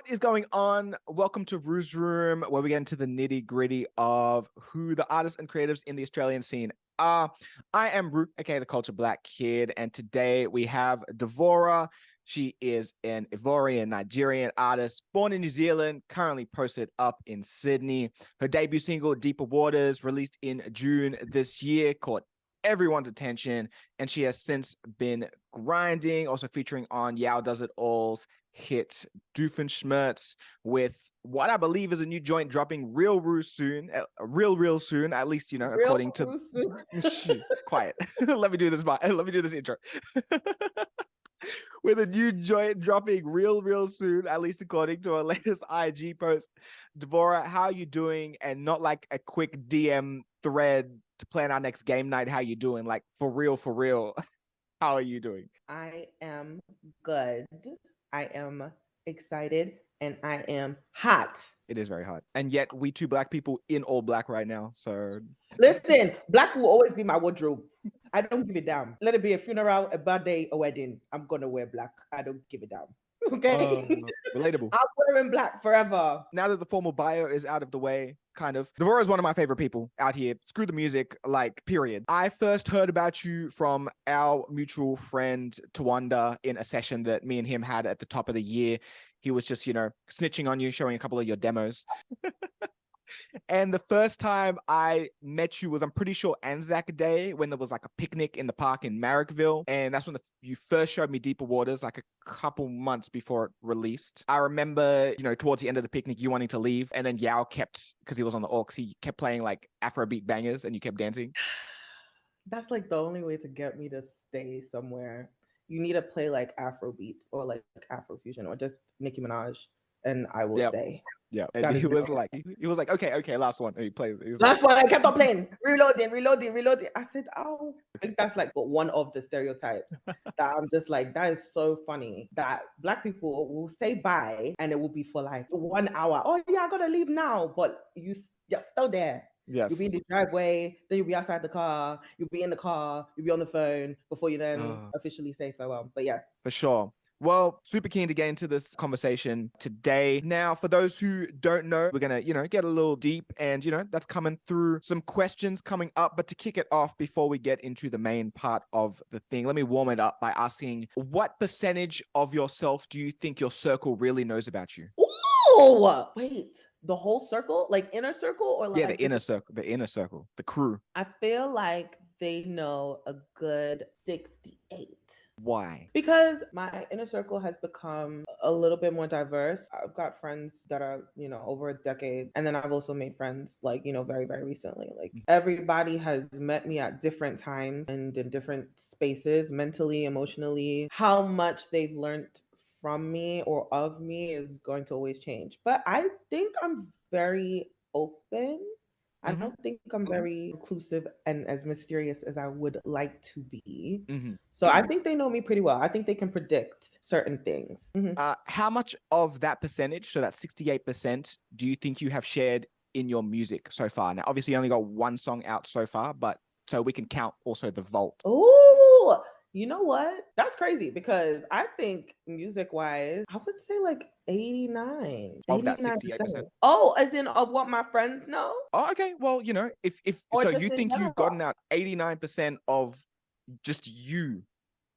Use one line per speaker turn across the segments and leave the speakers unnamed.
is going on? Welcome to Ruu S Room, where we get into the nitty-gritty of who the artists and creatives in the Australian scene are. I am Ruu, aka the Culture Black Kid, and today we have Devaura. She is an Ivorian-Nigerian artist, born in New Zealand, currently posted up in Sydney. Her debut single, Deeper Waters, released in June this year, caught everyone's attention, and she has since been grinding, also featuring on Yawdoesitall's hit Doofenshmirtz, with what I believe is a new joint dropping real soon, real soon, at least, you know,
Real
according to
soon.
quiet. Let me do this intro. With a new joint dropping real soon, at least according to our latest IG post. Devaura, how are you doing? And not like a quick DM thread to plan our next game night. How you doing? Like for real. How are you doing?
I am good. I am excited and I am hot.
It is very hot. And yet we two black people in all black right now. So
Listen, black will always be my wardrobe. I don't give it down. Let it be a funeral, a birthday, a wedding. I'm gonna wear black. I don't give it down. Okay.
Relatable.
I'm wearing black forever.
Now that the formal bio is out of the way, kind of, Devaura is one of my favorite people out here. Screw the music, like, period. I first heard about you from our mutual friend TAWANDA in a session that me and him had at the top of the year. He was just, you know, snitching on you, showing a couple of your demos. And the first time I met you was, I'm pretty sure, Anzac Day, when there was like a picnic in the park in Marrickville. And that's when you first showed me Deeper Waters, like a couple months before it released. I remember, you know, towards the end of the picnic, you wanting to leave. And then Yao kept, because he was on the aux, he kept playing like Afrobeat bangers and you kept dancing.
That's like the only way to get me to stay somewhere. You need to play like Afro beats or like Afrofusion or just Nicki Minaj, and I will stay.
Yeah, and
That
he
is
was like, okay, last one. And he plays.
last one. I kept on playing, reloading. I said, oh, I think that's like one of the stereotypes that I'm just like, that is so funny that black people will say bye and it will be for like 1 hour. Oh yeah, I gotta leave now, but you're still there.
Yes.
You'll be in the driveway, then you'll be outside the car, you'll be in the car, you'll be on the phone before you then officially say farewell. But yes.
For sure. Well, super keen to get into this conversation today. Now, for those who don't know, we're going to, you know, get a little deep and, you know, that's coming through some questions coming up. But to kick it off before we get into the main part of the thing, let me warm it up by asking, what percentage of yourself do you think your circle really knows about you?
Oh, wait. The whole circle? Like inner circle or like
the inner circle, the crew.
I feel like they know a good 68.
Why?
Because my inner circle has become a little bit more diverse. I've got friends that are, you know, over a decade. And then I've also made friends like, you know, very, very recently. Like everybody has met me at different times and in different spaces, mentally, emotionally. How much they've learned from me or of me is going to always change. But I think I'm very open. I don't think I'm very inclusive and as mysterious as I would like to be. So I think they know me pretty well. I think they can predict certain things.
How much of that percentage, so that 68%, do you think you have shared in your music so far? Now, obviously, you only got one song out so far, but so we can count also the vault.
Oh, you know what? That's crazy because I think music wise, I would say like 89.
Of that 68%.
Oh, as in of what my friends know?
Oh, okay. Well, you know, if
Or
so
just
you
in
think you've
general?
gotten out 89% of just you,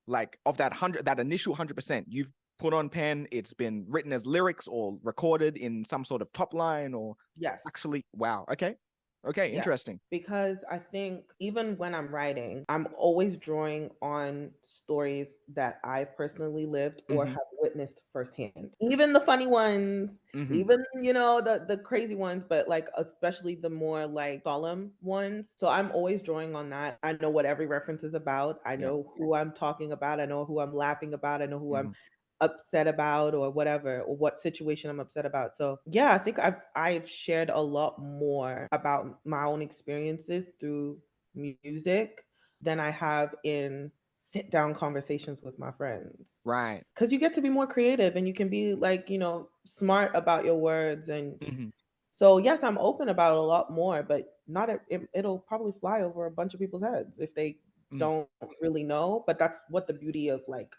like of that initial 100%, you've put on pen, it's been written as lyrics or recorded in some sort of top line or
Yes.
actually, wow. Okay,
Yeah.
interesting.
Because I think even when I'm writing, I'm always drawing on stories that I've personally lived or have witnessed firsthand. Even the funny ones, even, you know, the crazy ones, but like especially the more like solemn ones. So I'm always drawing on that. I know what every reference is about. I know who I'm talking about. I know who I'm laughing about. I know who I'm upset about or whatever, or what situation I'm upset about. So yeah, I think I've shared a lot more about my own experiences through music than I have in sit down conversations with my friends.
Right.
Because you get to be more creative and you can be like, you know, smart about your words. And so yes, I'm open about a lot more, but not it'll probably fly over a bunch of people's heads if they don't really know. But that's what the beauty of like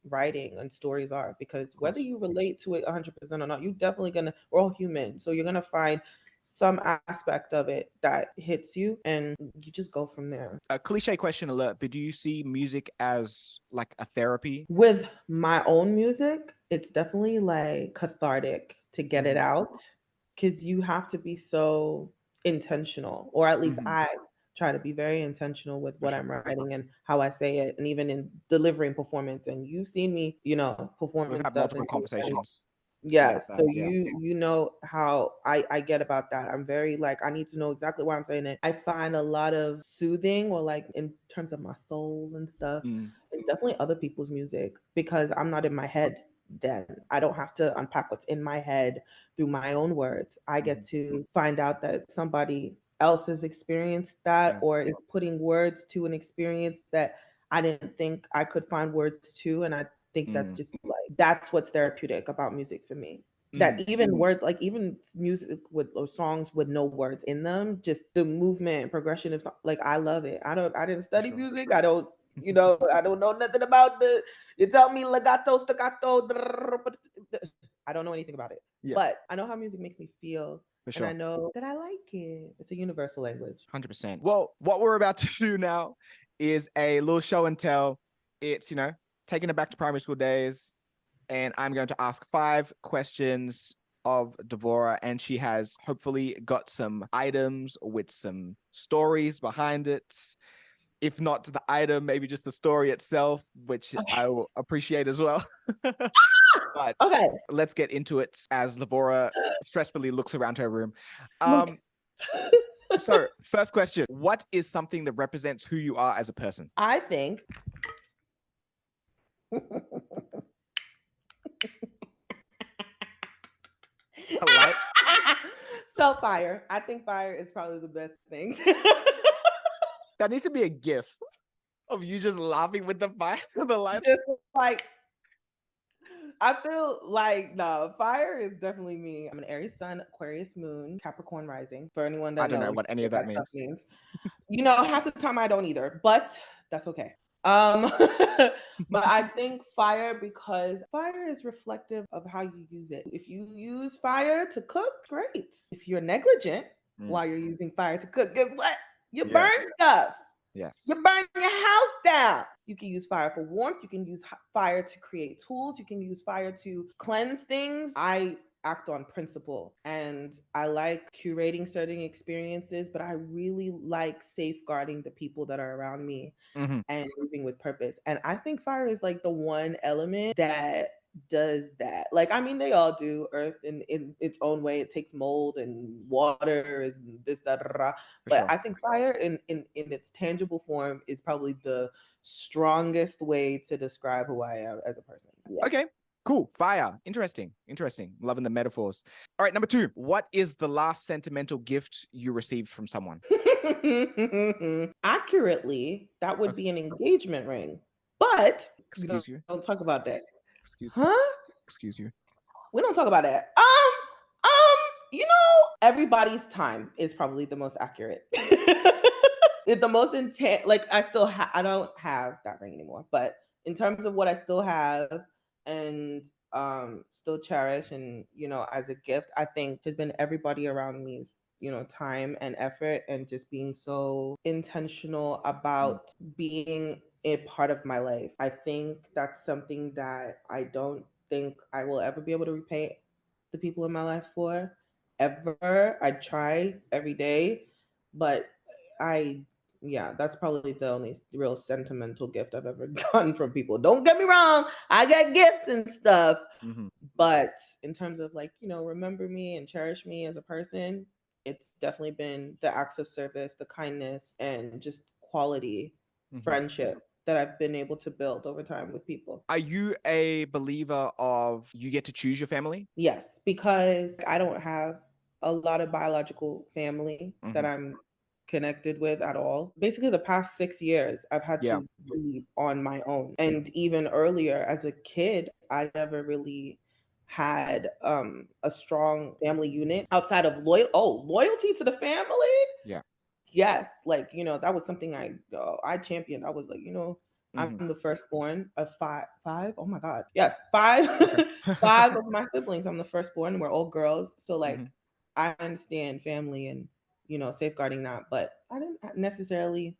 writing and stories are, because whether you relate to it 100% or not, you definitely gonna, we're all human, so you're gonna find some aspect of it that hits you, and you just go from there.
A cliche question alert, but do you see music as like a therapy?
With my own music, it's definitely like cathartic to get it out, because you have to be so intentional, or at least I try to be very intentional with what I'm writing and how I say it, and even in delivering performance. And you've seen me,
We've
performing
had
stuff
multiple
and
conversations about
yes, so
that. Yeah.
you know how I get about that. I'm very like, I need to know exactly why I'm saying it. I find a lot of soothing, or like in terms of my soul and stuff, it's definitely other people's music, because I'm not in my head then. I don't have to unpack what's in my head through my own words. I get to find out that somebody else has experienced that,
Yeah.
or is putting words to an experience that I didn't think I could find words to. And I think that's just like, that's what's therapeutic about music for me. That even word, like even music with, or songs with no words in them, just the movement and progression of like, I love it. I didn't study music. I don't, I don't know nothing about the, you tell me legato, staccato, I don't know anything about it.
Yeah.
But I know how music makes me feel.
For
And I
sure.
know that I like it. It's a universal language.
100%. Well, what we're about to do now is a little show and tell. It's, taking it back to primary school days. And I'm going to ask 5 questions of Devaura, and she has hopefully got some items with some stories behind it. If not the item, maybe just the story itself, which I will appreciate as well. But
Okay.
let's get into it as Devaura stressfully looks around her room. So, first question: what is something that represents who you are as a person?
I think
A light.
so fire. I think fire is probably the best thing.
That needs to be a gif of you just laughing with the fire, the lights.
Just like, I feel like, no, fire is definitely me. I'm an Aries sun, Aquarius moon, Capricorn rising. For anyone that
I don't know
knows
what any of that
stuff
means.
Half the time I don't either, but that's okay. But I think fire, because fire is reflective of how you use it. If you use fire to cook, great. If you're negligent while you're using fire to cook, guess what? You burn stuff.
Yes.
You burn your house down. You can use fire for warmth. You can use fire to create tools. You can use fire to cleanse things. I act on principle, and I like curating certain experiences, but I really like safeguarding the people that are around me and moving with purpose. And I think fire is like the one element that does that. Like, I mean, they all do. Earth in its own way, it takes mold and water and this, that, but I think fire in its tangible form is probably the strongest way to describe who I am as a person. Yeah.
Okay. Cool. Fire. Interesting. Loving the metaphors. All right. Number 2. What is the last sentimental gift you received from someone?
Accurately, that would be an engagement ring. But
Excuse you.
don't talk about that.
Excuse you.
We don't talk about that. Everybody's time is probably the most accurate. It's the most intent. Like, I don't have that ring anymore, but in terms of what I still have and still cherish, and as a gift, I think has been everybody around me's time and effort, and just being so intentional about being a part of my life. I think that's something that I don't think I will ever be able to repay the people in my life for, ever. I try every day, but that's probably the only real sentimental gift I've ever gotten from people. Don't get me wrong, I get gifts and stuff, but in terms of like, remember me and cherish me as a person, it's definitely been the acts of service, the kindness, and just quality friendship that I've been able to build over time with people.
Are you a believer of you get to choose your family?
Yes, because I don't have a lot of biological family that I'm connected with at all. Basically, the past 6 years, I've had to be on my own. And even earlier, as a kid, I never really had a strong family unit outside of loyalty to the family.
Yeah.
Yes, like, that was something I championed. I was like, I'm
Mm-hmm.
the firstborn of five. Oh my God. Yes, five,
Okay.
five of my siblings. I'm the firstborn. We're all girls. So
Mm-hmm.
like, I understand family and, safeguarding that, but I didn't necessarily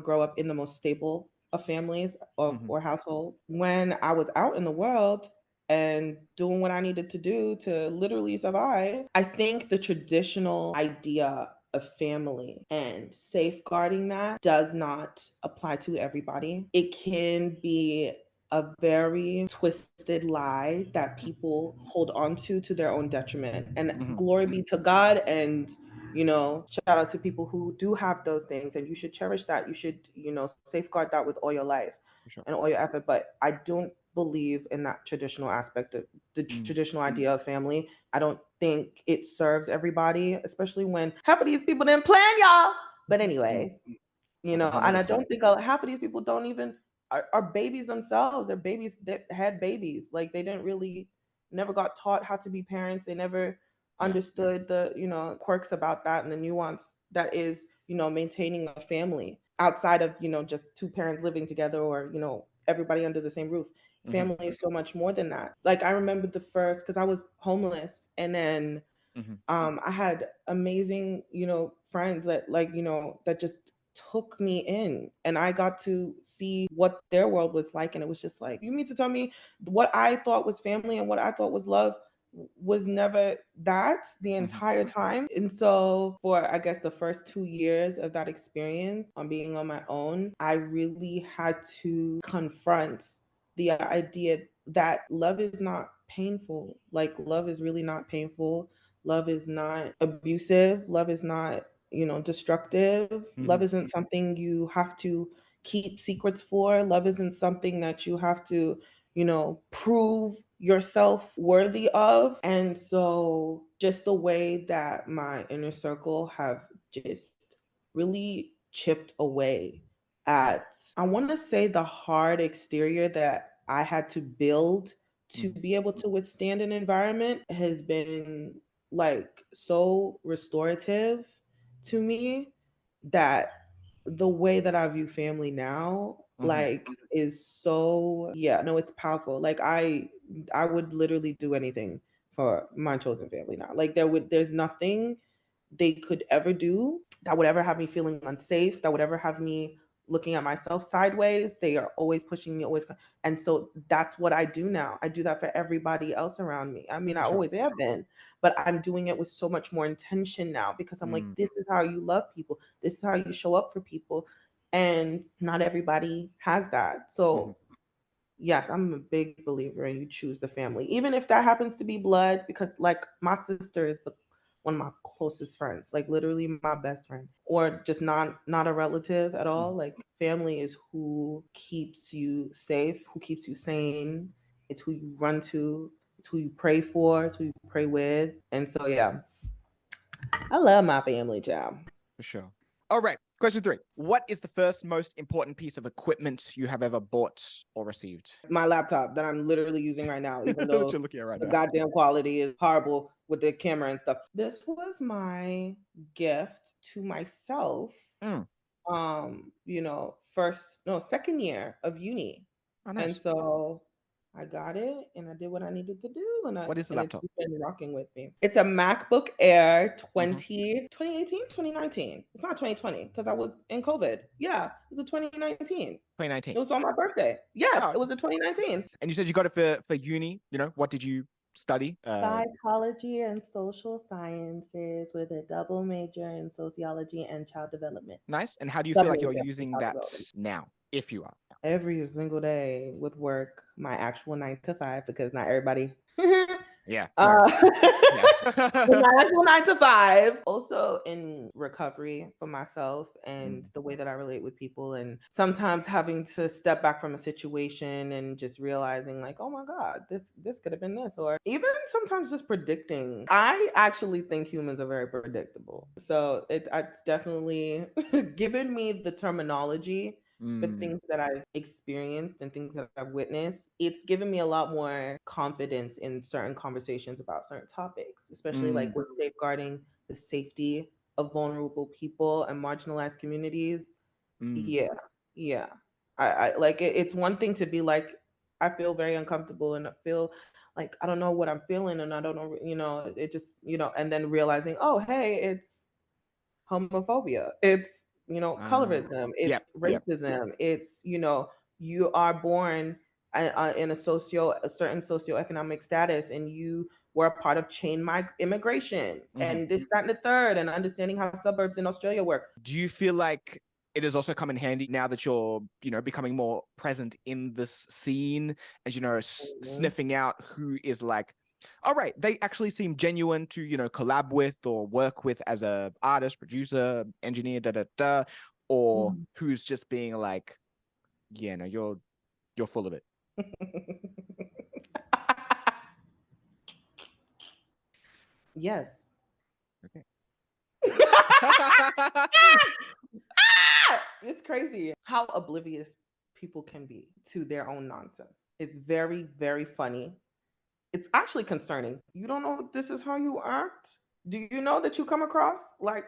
grow up in the most stable of families of
Mm-hmm.
or household. When I was out in the world and doing what I needed to do to literally survive, I think the traditional idea of family and safeguarding that does not apply to everybody. It can be a very twisted lie that people hold on to their own detriment. And
Mm-hmm.
glory be to God, and shout out to people who do have those things, and you should cherish that. You should, safeguard that with all your life
For sure.
and all your effort. But I don't believe in that traditional aspect of the traditional idea of family. I don't think it serves everybody, especially when half of these people didn't plan, y'all. But
Mm.
anyways,
Okay, no, that
and I
is
don't
fair.
think half of these people don't even are babies themselves. They're babies that had babies. Like they didn't really never got taught how to be parents. They never
Yeah.
understood the quirks about that and the nuance that is maintaining a family outside of just two parents living together, or everybody under the same roof.
Mm-hmm.
Family is so much more than that. Like I remember the first, because I was homeless, and then
Mm-hmm.
I had amazing, friends that that just took me in, and I got to see what their world was like. And it was just like, you mean to tell me what I thought was family and what I thought was love was never that the
Mm-hmm.
entire time. And so for, I guess, the first 2 years of that experience on being on my own, I really had to confront the idea that love is not painful. Like love is really not painful. Love is not abusive. Love is not, destructive. Love
Mm-hmm.
isn't something you have to keep secrets for. Love isn't something that you have to, prove yourself worthy of. And so just the way that my inner circle have just really chipped away at, I want to say, the hard exterior that I had to build to
Mm-hmm.
be able to withstand an environment has been like so restorative to me, that the way that I view family now,
Mm-hmm.
like, is so, yeah, no, it's powerful. Like I would literally do anything for my chosen family now. Like there's nothing they could ever do that would ever have me feeling unsafe, that would ever have me looking at myself sideways. They are always pushing me, always. And so that's what I do now. I do that for everybody else around me. I mean, I
For sure.
always have been, but I'm doing it with so much more intention now, because I'm like,
Mm.
this is how you love people. This is how you show up for people. And not everybody has that.
Mm-hmm.
So yes, I'm a big believer in you choose the family, even if that happens to be blood, because like my sister is the one of my closest friends, like literally my best friend, or just not a relative at all.
Mm-hmm.
Like family is who keeps you safe, who keeps you sane. It's who you run to. It's who you pray for. It's who you pray with. And so yeah, I love my family, child.
For sure. All right. Question 3. What is the first most important piece of equipment you have ever bought or received?
My laptop that I'm literally using right now, even
That
though
you're looking at right
the
now.
goddamn quality is horrible with the camera and stuff. This was my gift to myself.
Mm.
First, no, second year of uni.
Oh,
And
nice.
so I got it and I did what I needed to do,
What is the
and it's
laptop?
been rocking with me. It's a MacBook Air
Mm-hmm.
2018, 2019. It's not 2020 because I was in COVID. Yeah, it was a 2019. It
2019.
was on my birthday. Yes,
Oh,
it was a 2019.
and you said you got it for uni. What did you study?
Psychology and social sciences with a double major in sociology and child development.
Nice. And how do you feel
Double
like you're
major in
using
child
that
development.
now, if you are?
Every single day with work, my actual 9 to 5, because not everybody.
Yeah. No.
uh,
Yeah.
with my actual 9 to 5. Also in recovery for myself and
Mm.
the way that I relate with people, and sometimes having to step back from a situation and just realizing like, oh my God, this could have been this, or even sometimes just predicting. I actually think humans are very predictable. So it's definitely given me the terminology for
Mm.
things that I've experienced and things that I've witnessed. It's given me a lot more confidence in certain conversations about certain topics, especially like
Mm.
with safeguarding the safety of vulnerable people and marginalized communities.
Mm.
Yeah, yeah. I like it's one thing to be like, I feel very uncomfortable and I feel like I don't know what I'm feeling and I don't know, it just, and then realizing, oh, hey, it's homophobia. It's, colorism.
Yep,
It's
yep.
racism. It's, you are born in a certain socioeconomic status and you were a part of immigration and this, that, and the third, and understanding how suburbs in Australia work.
Do you feel like it has also come in handy now that you're, becoming more present in this scene and, sniffing out who is like, all right, they actually seem genuine to, collab with or work with as a artist, producer, engineer, or who's just being like, yeah, no, you're full of it.
Yes.
Okay.
It's crazy how oblivious people can be to their own nonsense. It's very, very funny. It's actually concerning. You don't know this is how you act? Do you know that you come across like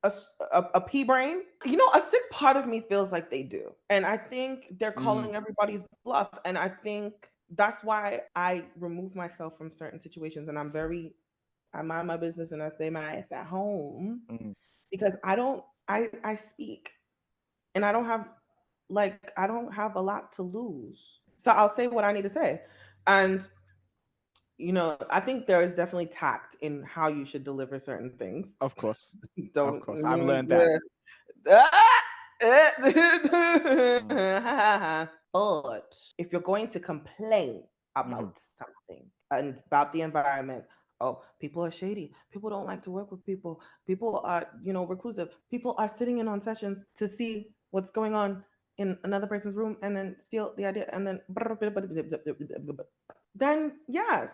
a pea brain? A sick part of me feels like they do. And I think they're calling everybody's bluff. And I think that's why I remove myself from certain situations. And I mind my business and I stay my ass at home because I speak and I don't have a lot to lose. So I'll say what I need to say. And I think there is definitely tact in how you should deliver certain things.
Of course.
Don't.
Of course. I've learned that.
But if you're going to complain about something and about the environment, oh, people are shady. People don't like to work with people. People are, reclusive. People are sitting in on sessions to see what's going on in another person's room and then steal the idea and then yes,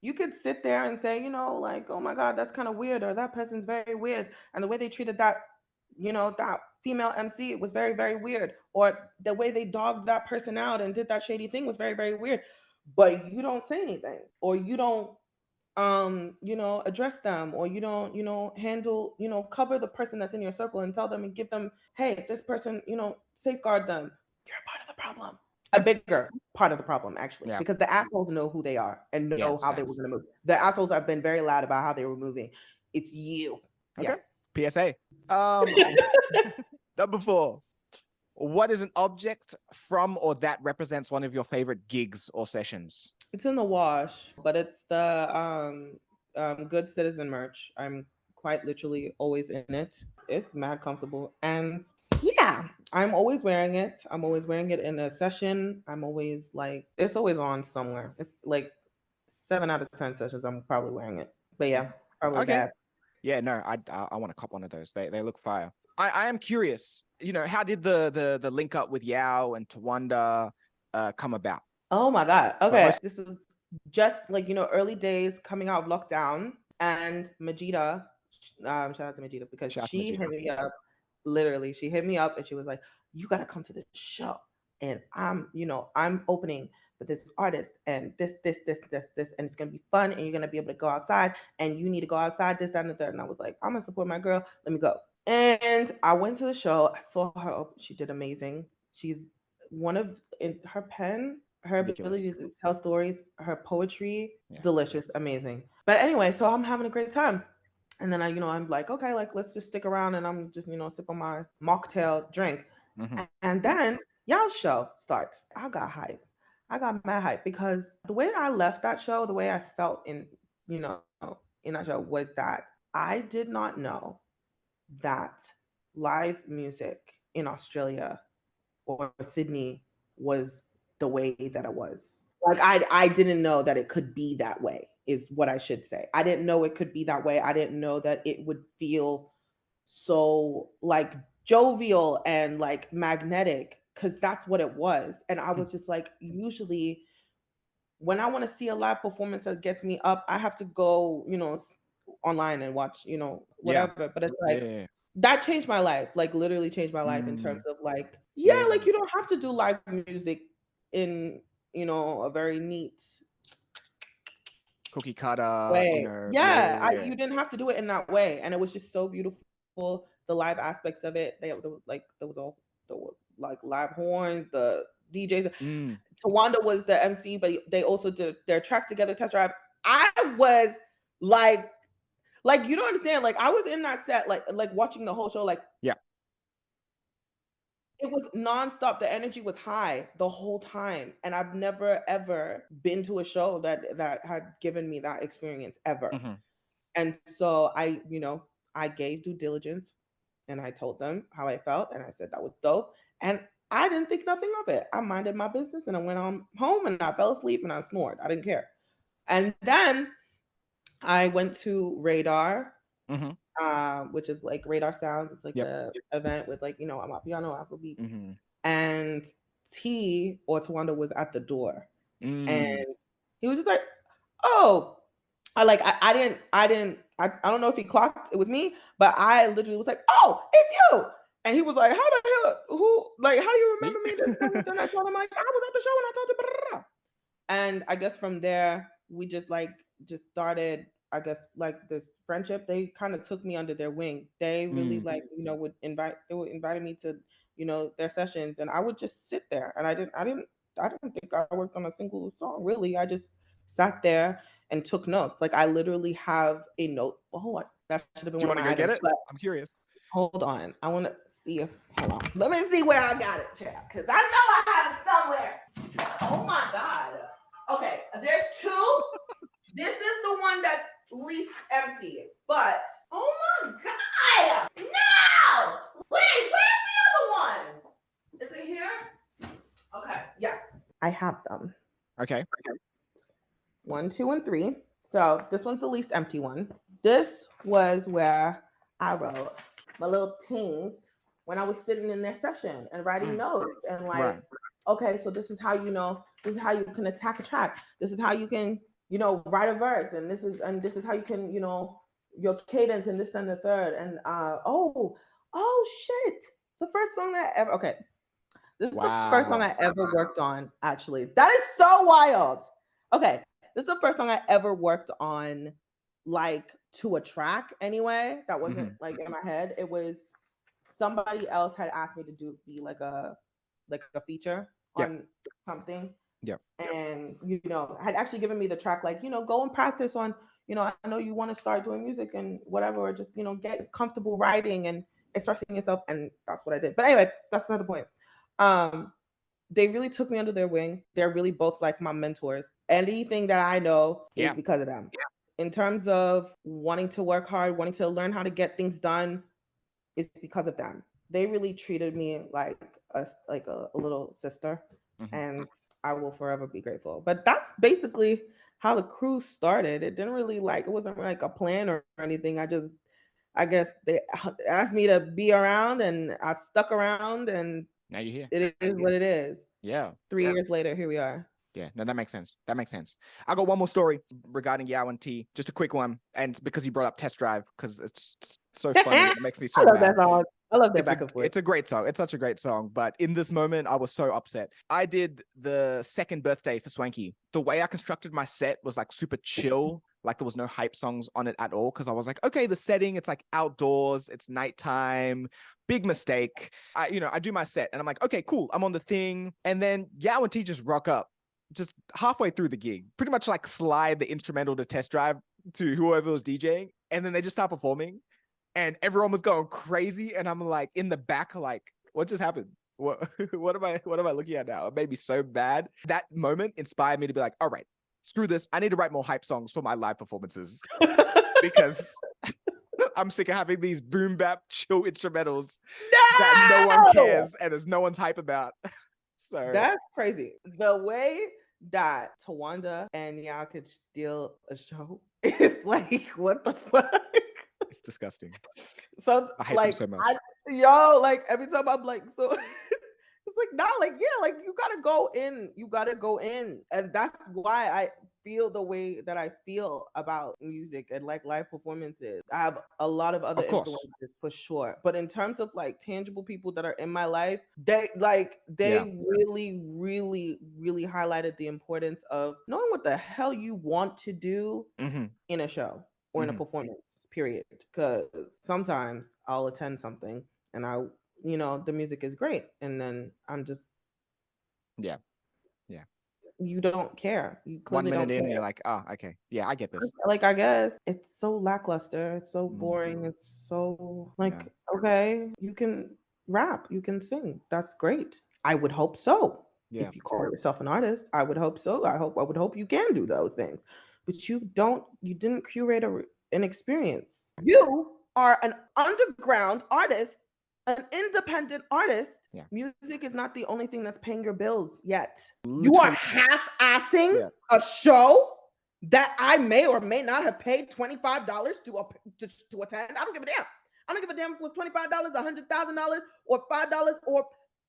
you could sit there and say, like, oh my God, that's kind of weird, or that person's very weird. And the way they treated that, that female MC was very, very weird. Or the way they dogged that person out and did that shady thing was very, very weird. But you don't say anything, or you don't address them, or you don't handle, cover the person that's in your circle and tell them and give them, hey, this person, safeguard them. You're a part of the problem. A bigger part of the problem, actually, because the assholes know who they are and know how they were going to move. The assholes have been very loud about how they were moving. It's you.
Okay.
Yes.
PSA. Number 4. What is an object from or that represents one of your favorite gigs or sessions?
It's in the wash, but it's the Good Citizen merch. I'm quite literally always in it. It's mad comfortable. And yeah, I'm always wearing it. I'm always wearing it in a session. I'm always like, it's always on somewhere. It's like 7 out of 10 sessions, I'm probably wearing it. But yeah, probably bad.
Yeah, no, I want to cop one of those. They look fire. I am curious, how did the link up with Yaw and Tawanda come about?
Oh my God. Okay. This was just like, early days coming out of lockdown, and Majida, shout out to Majida, because she hit me up. Literally, she hit me up and she was like, you got to come to the show. And I'm opening for this artist and this, and it's going to be fun. And you're going to be able to go outside and you need to go outside, this, that, and the third. And I was like, I'm going to support my girl. Let me go. And I went to the show. I saw her open. She did amazing. She's in her pen, her ability to tell stories, her poetry, delicious, amazing. But anyway, so I'm having a great time. And then I'm like, okay, like let's just stick around and I'm just, sip on my mocktail drink. And then y'all's show starts. I got hype. I got mad hype because the way I left that show, the way I felt in that show was that I did not know that live music in Australia or Sydney was the way that it was. Like I didn't know that it could be that way, is what I should say. I didn't know it could be that way. I didn't know that it would feel so like jovial and like magnetic, because that's what it was. And I was just like, usually when I want to see a live performance that gets me up, I have to go, online and watch, whatever. But it's like that changed my life, like literally changed my life in terms of like, like you don't have to do live music in, a very neat
cookie cutter
way. You didn't have to do it in that way. And it was just so beautiful. The live aspects of it, there was like live horns, the DJs. Tawanda was the MC, but they also did their track together test drive. I was like you don't understand. Like I was in that set, like watching the whole show. Like it was nonstop. The energy was high the whole time, and I've never ever been to a show that had given me that experience ever. And so I gave due diligence, and I told them how I felt, and I said that was dope, and I didn't think nothing of it. I minded my business, and I went on home, and I fell asleep, and I snored. I didn't care. And then I went to Radar, which is like Radar Sounds. It's like the event with like Amapiano, Afrobeat, and Tawanda was at the door, and he was just like, "Oh." I don't know if he clocked it was me, but I literally was like, "Oh, it's you!" And he was like, "How the hell? How do you remember me?" And I told him like, "I was at the show and I told you." Blah, blah, blah. And I guess from there we just started, I guess, like this friendship. They kind of took me under their wing. They really would invite me to their sessions, and I would just sit there, and I didn't think I worked on a single song really. I just sat there and took notes. Like I literally have a note. Oh, that should have been one of my items.
But I'm curious.
Hold on. I want to see if. Hold on. Let me see where I got it, chat, because I know I have it somewhere. Oh my God. Okay, there's two. This is the one that's least empty. But oh my God! No! Wait, where's the other one? Is it here? Okay. Yes, I have them.
Okay.
1, 2, and 3. So this one's the least empty one. This was where I wrote my little things when I was sitting in their session and writing notes and okay, so this is how this is how you can attack a track. This is how you can, write a verse, and this is how you can, your cadence and this and the third. And oh shit. The first song that I ever This is the first song I ever worked on, actually. That is so wild. Okay. This is the first song I ever worked on, like to a track anyway. That wasn't like in my head. It was somebody else had asked me to be like a feature on something. Yeah. And had actually given me the track, like, go and practice on, I know you want to start doing music and whatever, or just, get comfortable writing and expressing yourself. And that's what I did. But anyway, that's not the point. They really took me under their wing. They're really both like my mentors. Anything that I know is because of them. Yeah. In terms of wanting to work hard, wanting to learn how to get things done, it's because of them. They really treated me like a little sister, and I will forever be grateful. But that's basically how the crew started. It didn't really it wasn't like a plan or anything. I guess they asked me to be around, and I stuck around, and
now you're here.
It is what it is.
Yeah.
3 years later, here we are.
Yeah, no, that makes sense. That makes sense. I got one more story regarding Yaw and T, just a quick one, and it's because you brought up Test Drive, because it's so funny. It makes me so
I love
mad.
that song. I love that back and forth.
It's a great song. It's such a great song. But in this moment, I was so upset. I did the second birthday for Swanky. The way I constructed my set was like super chill. Like there was no hype songs on it at all. Cause I was like, okay, the setting, it's like outdoors, it's nighttime. Big mistake. I do my set and I'm like, okay, cool. I'm on the thing. And then Yaw and T just rock up just halfway through the gig, pretty much like slide the instrumental to Test Drive to whoever was DJing. And then they just start performing. And everyone was going crazy, and I'm like in the back, like, what just happened? What am I looking at now? It made me so bad. That moment inspired me to be like, all right, screw this. I need to write more hype songs for my live performances because I'm sick of having these boom bap chill instrumentals that no one cares and there's no one's hype about. So
that's crazy. The way that Tawanda and Yaw could steal a show is like, what the fuck?
It's disgusting.
So
I hate them so much.
Every time I'm like, so it's like, not like, yeah, like you gotta go in. And that's why I feel the way that I feel about music and like live performances. I have a lot of other influences for sure. But in terms of like tangible people that are in my life, they really, really, really highlighted the importance of knowing what the hell you want to do in a show or in a performance, period. Because sometimes I'll attend something and I the music is great, and then I'm just
Yeah. Yeah.
you don't care. You
1
clearly
minute
don't
in,
care.
and you're like, oh, okay. Yeah, I get this.
Like, I guess it's so lackluster. It's so
Mm,
boring. It's so
yeah.
like, okay, you can rap, you can sing. That's great. I would hope so.
Yeah.
If you call yourself an artist, I would hope so. I would hope you can do those things. But you didn't curate an experience. You are an underground artist, an independent artist.
Yeah.
Music is not the only thing that's paying your bills yet. You are
Literally.
half-assing
Yeah.
a show that I may or may not have paid $25 to attend. I don't give a damn. I don't give a damn if it was $25, $100,000, or $5, or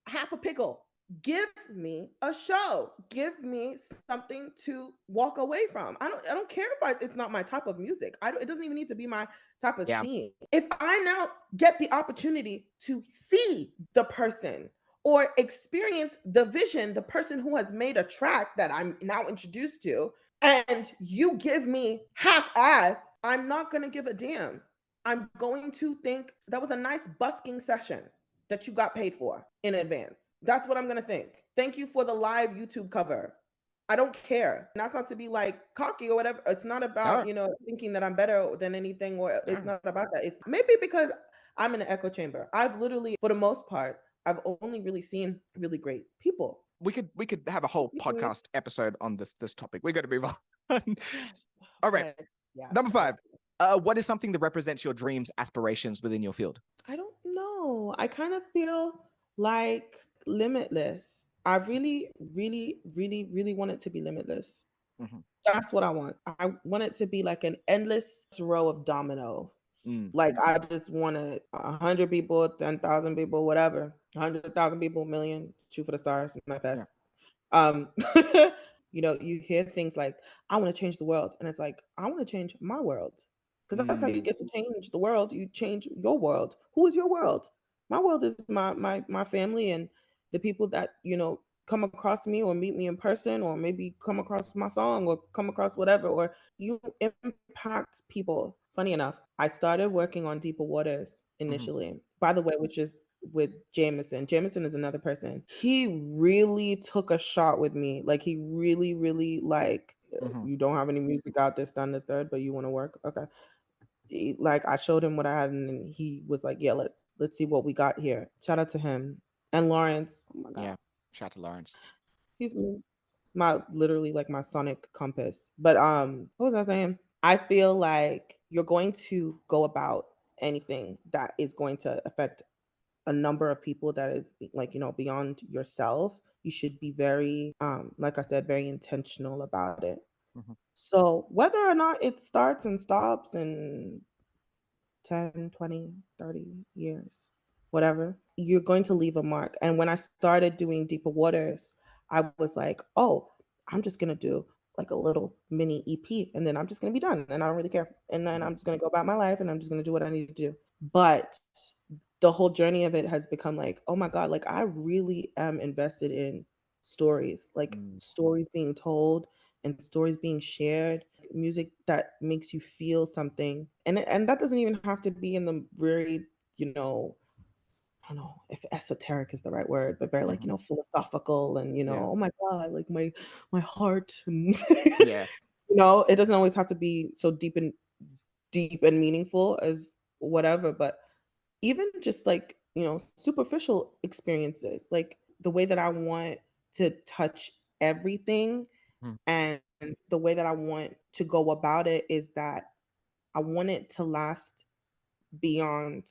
half a pickle. Give me a show. Give me something to walk away from. I don't care if it's not my type of music. It doesn't even need to be my type of
Yeah.
scene. If I now get the opportunity to see the person or experience the vision, the person who has made a track that I'm now introduced to, and you give me half-ass, I'm not going to give a damn. I'm going to think that was a nice busking session that you got paid for in advance. That's what I'm going to think. Thank you for the live YouTube cover. I don't care. And that's not to be like cocky or whatever. It's not about,
No.
thinking that I'm better than anything, or it's
No.
not about that. It's maybe because I'm in an echo chamber. I've literally, for the most part, I've only really seen really great people.
We could have a whole podcast episode on this topic. We got to move on. All right.
But, yeah.
Number 5. What is something that represents your dreams, aspirations within your field?
I don't know. I kind of feel like limitless. I really, really, really, really want it to be limitless.
Mm-hmm.
That's what I want. I want it to be like an endless row of dominoes. Like, I just want 100 people, 10,000 people, whatever, 100,000 people, million, shoot for the stars, my best. Yeah. You hear things like, I want to change the world. And it's like, I want to change my world. Because that's how you get to change the world. You change your world. Who is your world? My world is my family and the people that, come across me or meet me in person, or maybe come across my song or come across whatever, or you impact people. Funny enough, I started working on Deeper Waters initially, by the way, which is with Jameson. Jameson is another person. He really took a shot with me. Like, he really, really, like, you don't have any music out, this, done, the third, but you want to work? Okay. Like, I showed him what I had, and he was like, yeah, let's see what we got here. Shout out to him. And Lawrence. Oh my God.
Yeah. Shout out to Lawrence.
He's literally like my sonic compass. But what was I saying? I feel like you're going to go about anything that is going to affect a number of people that is, like, beyond yourself. You should be very, like I said, very intentional about it. So whether or not it starts and stops in 10, 20, 30 years, whatever, you're going to leave a mark. And when I started doing Deeper Waters, I was like, oh, I'm just going to do like a little mini EP, and then I'm just going to be done, and I don't really care. And then I'm just going to go about my life, and I'm just going to do what I need to do. But the whole journey of it has become like, oh my God, like, I really am invested in stories, like stories being told and stories being shared, music that makes you feel something. And that doesn't even have to be in the very, I don't know if esoteric is the right word, but very, like, philosophical and, oh my God, like my heart. And
Yeah.
it doesn't always have to be so deep and meaningful as whatever, but even just like, superficial experiences, like the way that I want to touch everything, and the way that I want to go about it is that I want it to last beyond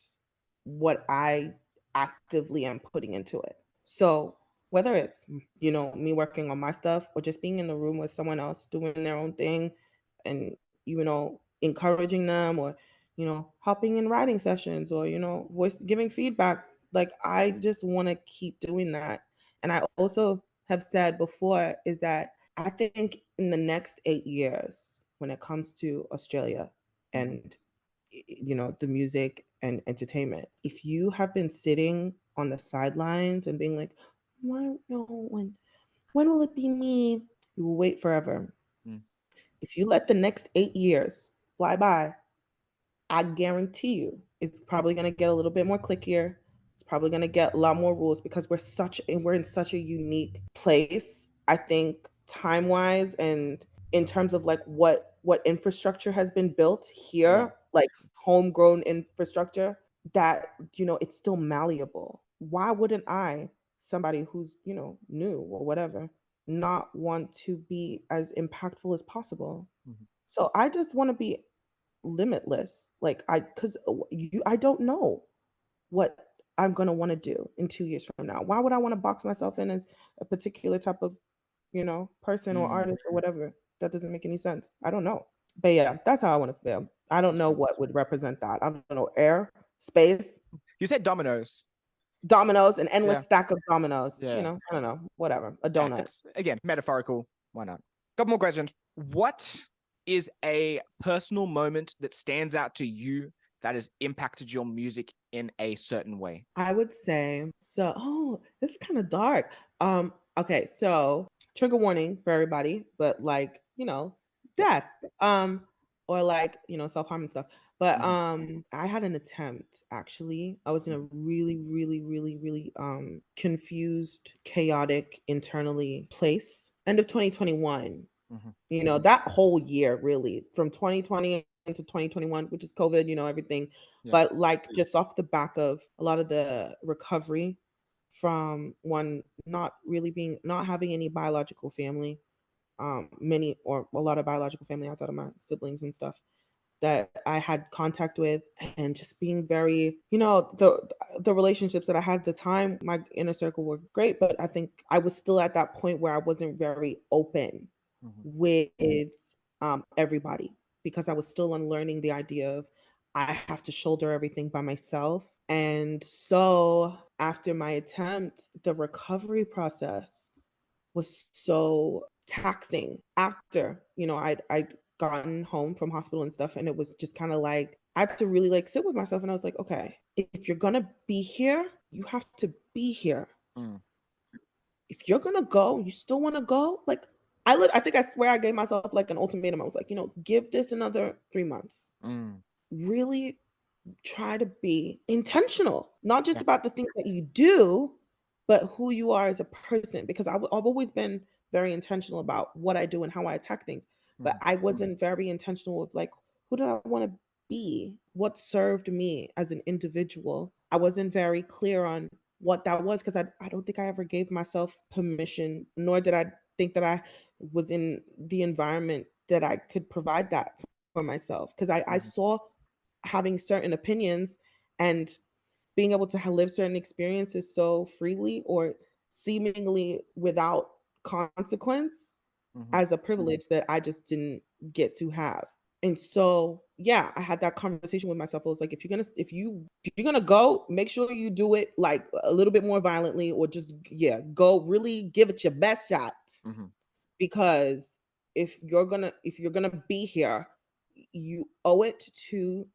what I actively am putting into it. So whether it's, me working on my stuff, or just being in the room with someone else doing their own thing, and, encouraging them, or, helping in writing sessions, or, voice giving feedback, like, I just want to keep doing that. And I also have said before is that I think in the next 8 years, when it comes to Australia and, the music and entertainment, if you have been sitting on the sidelines and being like, why, no, when will it be me? You will wait forever. If you let the next 8 years fly by, I guarantee you it's probably going to get a little bit more clickier. It's It's probably going to get a lot more rules because we're in such a unique place. I think time wise and in terms of like what infrastructure has been built here, like homegrown infrastructure, that it's still malleable. Why wouldn't I, somebody who's new or whatever, not want to be as impactful as possible? So I just want to be limitless. Like because I don't know what I'm gonna want to do in 2 years from now. Why would I want to box myself in as a particular type of person or artist or whatever? That doesn't make any sense. I don't know. But yeah, that's how I want to feel. I don't know what would represent that. I don't know. Air, space,
You said dominoes.
dominoes, an endless stack of dominoes.
Yeah.
I don't know. Whatever. A
Yeah,
donut.
it's again metaphorical. Why not? Couple more questions. What is a personal moment that stands out to you that has impacted your music in a certain way?
I would say so. Oh, this is kind of dark. Okay, so trigger warning for everybody, but like, death. Or like, self-harm and stuff. But I had an attempt actually. I was in a really, really, really, really confused, chaotic, internally place. End of 2021. That whole year, really, from 2020 into 2021, which is COVID, everything. But like just off the back of a lot of the recovery from one not having any biological family, many or a lot of biological family outside of my siblings and stuff that I had contact with, and just being very, the relationships that I had at the time, my inner circle were great, but I think I was still at that point where I wasn't very open with everybody, because I was still unlearning the idea of I have to shoulder everything by myself. And so after my attempt, the recovery process was so taxing after, I'd gotten home from hospital and stuff. And it was just kind of like, I had to really like sit with myself. And I was like, okay, if you're going to be here, you have to be here. If you're going to go, you still want to go. Like, I think I swear I gave myself like an ultimatum. I was like, give this another 3 months. Really try to be intentional, not just about the things that you do, but who you are as a person. Because I've always been very intentional about what I do and how I attack things. But I wasn't very intentional with like, who did I want to be? What served me as an individual? I wasn't very clear on what that was, because I don't think I ever gave myself permission, nor did I think that I was in the environment that I could provide that for myself. Because I saw having certain opinions and being able to live certain experiences so freely or seemingly without consequence as a privilege that I just didn't get to have. And so, yeah, I had that conversation with myself. I was like, if you're gonna go, make sure you do it like a little bit more violently, or just go really give it your best shot. Because if you're gonna be here, you owe it to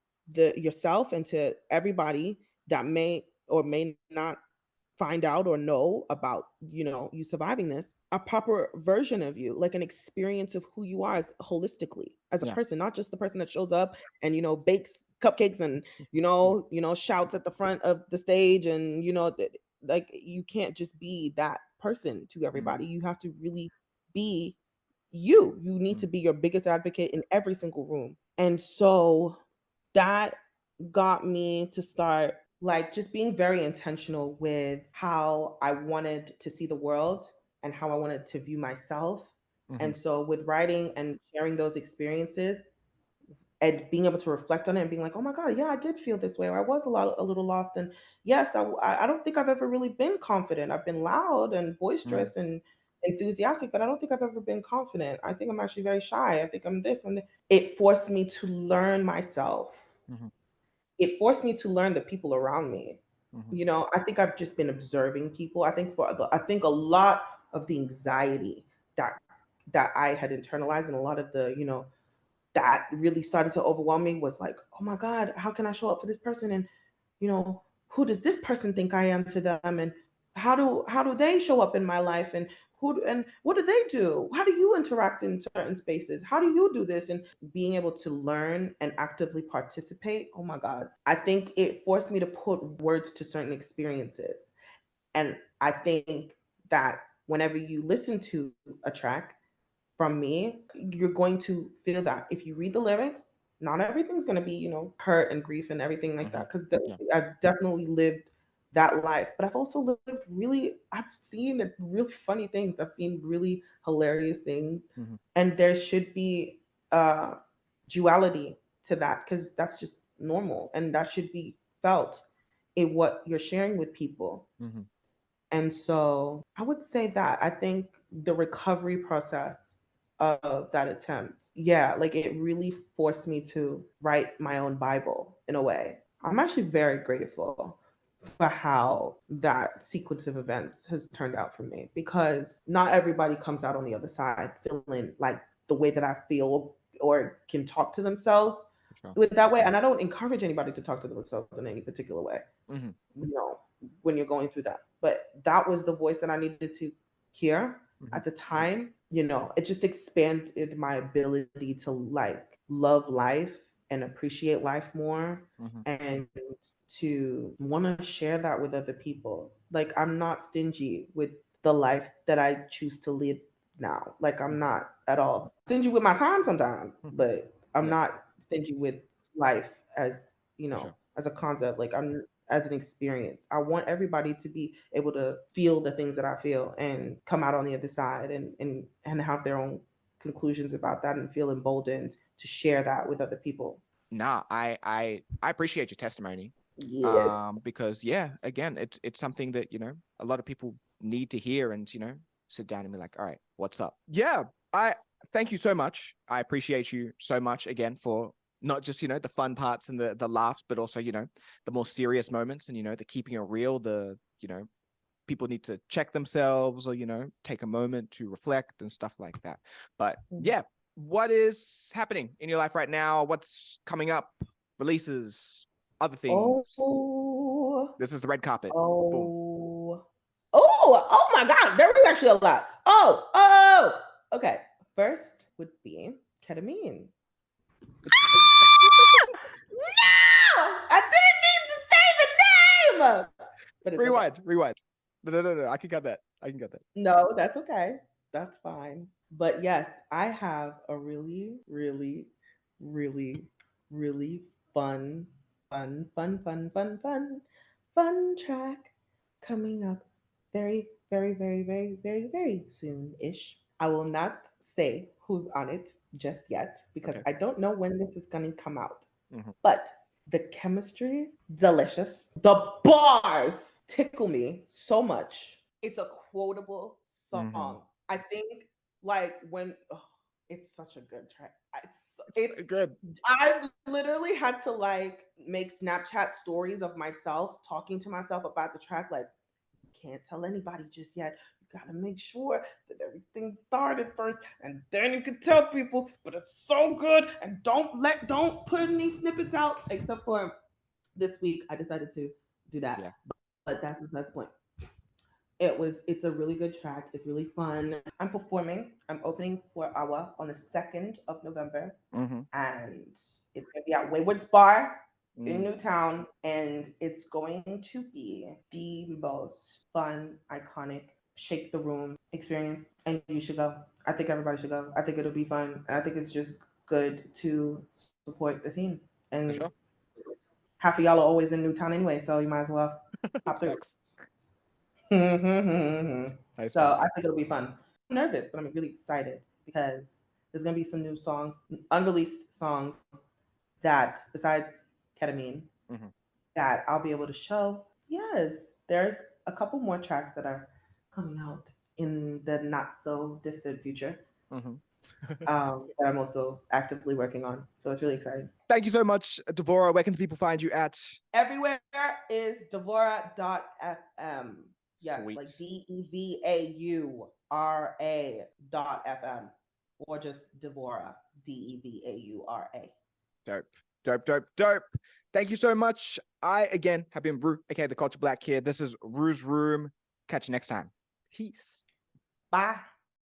yourself and to everybody that may or may not find out or know about you surviving this, a proper version of you, like an experience of who you are as holistically as a person, not just the person that shows up and bakes cupcakes and shouts at the front of the stage, and like you can't just be that person to everybody. You have to really be you need to be your biggest advocate in every single room. And so that got me to start like just being very intentional with how I wanted to see the world and how I wanted to view myself. And so with writing and sharing those experiences and being able to reflect on it and being like, oh my God, yeah, I did feel this way, or I was a little lost. And yes, I don't think I've ever really been confident. I've been loud and boisterous and enthusiastic, but I don't think I've ever been confident. I think I'm actually very shy. I think I'm this and it forced me to learn myself. It forced me to learn the people around me. I think I've just been observing people. I think a lot of the anxiety that I had internalized, and a lot of the that really started to overwhelm me was like, oh my God, how can I show up for this person? And, who does this person think I am to them? And how do they show up in my life, and what do they do? How do you interact in certain spaces? How do you do this? And being able to learn and actively participate, oh my God, I think it forced me to put words to certain experiences. And I think that whenever you listen to a track from me, you're going to feel that. If you read the lyrics, not everything's going to be, hurt and grief and everything like that. Because
Yeah.
I've definitely lived that life, but I've also I've seen really funny things. I've seen really hilarious things. And there should be uh, duality to that, because that's just normal and that should be felt in what you're sharing with people. And so I would say that I think the recovery process of that attempt, yeah, like it really forced me to write my own Bible in a way. I'm actually very grateful for how that sequence of events has turned out for me, because not everybody comes out on the other side feeling like the way that I feel or can talk to themselves with that way. And I don't encourage anybody to talk to themselves in any particular way. You know, when you're going through that. But that was the voice that I needed to hear at the time. It just expanded my ability to like love life and appreciate life more, and to want to share that with other people. Like, I'm not stingy with the life that I choose to live now. Like, I'm not at all stingy with my time sometimes, but I'm not stingy with life as, as a concept. Like, I'm as an experience. I want everybody to be able to feel the things that I feel and come out on the other side, and have their own conclusions about that and feel emboldened to share that with other people.
Nah, I appreciate your testimony.
Yes.
Because again, it's something that, a lot of people need to hear and, sit down and be like, all right, what's up? Yeah, I thank you so much. I appreciate you so much again for not just, the fun parts and the laughs, but also, the more serious moments and, the keeping it real, people need to check themselves or, take a moment to reflect and stuff like that. But yeah, what is happening in your life right now? What's coming up? Releases, other things.
Oh,
This is the red carpet. Boom.
Oh my God, there was actually a lot. Okay. First would be ketamine. No, I didn't mean to say the name. But it's
Rewind,
okay.
rewind. No. I can cut that.
No, that's okay. That's fine. But yes, I have a really, really, really, really fun track coming up very, very, very, very, very, very soon-ish. I will not say who's on it just yet, because
Okay.
I don't know when this is going to come out. But the chemistry, delicious. The bars tickle me so much. It's a quotable song. I think, like, it's such a good track. It's
good.
I've literally had to like make Snapchat stories of myself talking to myself about the track. Like, can't tell anybody just yet. You gotta make sure that everything started first, and then you can tell people. But it's so good, and don't put any snippets out, except for this week. I decided to do that, but that's the point. It's a really good track. It's really fun. I'm performing. I'm opening for Awa on the 2nd of November, and it's gonna be at Wayward's Bar in Newtown, and it's going to be the most fun, iconic shake the room experience, and you should go. I think everybody should go. I think it'll be fun, and I think it's just good to support the scene. And half of y'all are always in Newtown anyway, so you might as well pop through. So I think it'll be fun. I'm nervous, but I'm really excited because there's gonna be some new songs, unreleased songs, that besides ketamine, that I'll be able to show. Yes, there's a couple more tracks that are coming out in the not so distant future. That I'm also actively working on. So it's really exciting.
Thank you so much, Devaura. Where can the people find you at?
Everywhere is Devaura.fm. Yes,
Sweet.
like DEVAURA.fm, or just Devaura, DEVAURA.
Dope. Thank you so much. I, again, have been Ruu, aka the Culture Black Kid. This is Ruu's Room. Catch you next time. Peace.
Bye.